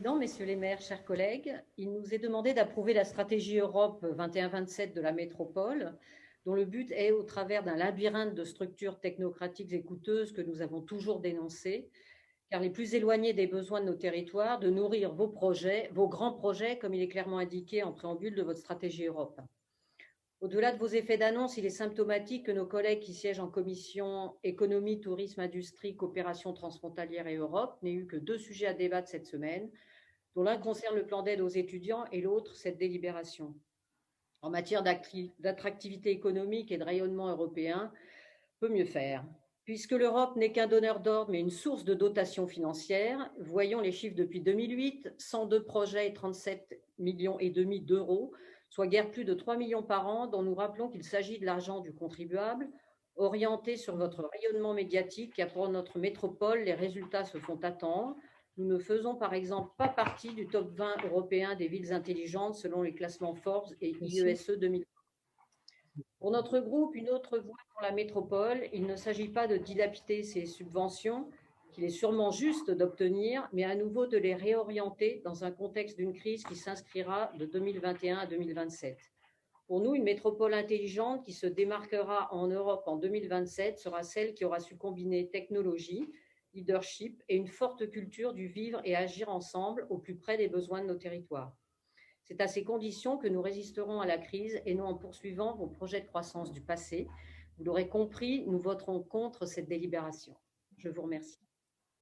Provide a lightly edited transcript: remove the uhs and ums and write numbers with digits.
Président, Messieurs les maires, chers collègues, il nous est demandé d'approuver la stratégie Europe 21-27 de la métropole, dont le but est, au travers d'un labyrinthe de structures technocratiques et coûteuses que nous avons toujours dénoncées, car les plus éloignés des besoins de nos territoires, de nourrir vos projets, vos grands projets, comme il est clairement indiqué en préambule de votre stratégie Europe. Au-delà de vos effets d'annonce, il est symptomatique que nos collègues qui siègent en commission économie, tourisme, industrie, coopération transfrontalière et Europe n'aient eu que 2 sujets à débattre cette semaine, dont l'un concerne le plan d'aide aux étudiants et l'autre cette délibération. En matière d'attractivité économique et de rayonnement européen, peut mieux faire. Puisque l'Europe n'est qu'un donneur d'ordre, mais une source de dotation financière, voyons les chiffres depuis 2008, 102 projets et 37,5 millions d'euros, soit guère plus de 3 millions par an, dont nous rappelons qu'il s'agit de l'argent du contribuable, orienté sur votre rayonnement médiatique, car pour notre métropole, les résultats se font attendre. Nous ne faisons par exemple pas partie du top 20 européen des villes intelligentes selon les classements Forbes et IESE 2020. Pour notre groupe, une autre voie pour la métropole, il ne s'agit pas de dilapider ces subventions, qu'il est sûrement juste d'obtenir, mais à nouveau de les réorienter dans un contexte d'une crise qui s'inscrira de 2021 à 2027. Pour nous, une métropole intelligente qui se démarquera en Europe en 2027 sera celle qui aura su combiner technologie, leadership et une forte culture du vivre et agir ensemble au plus près des besoins de nos territoires. C'est à ces conditions que nous résisterons à la crise et non en poursuivant vos projets de croissance du passé. Vous l'aurez compris, nous voterons contre cette délibération. Je vous remercie.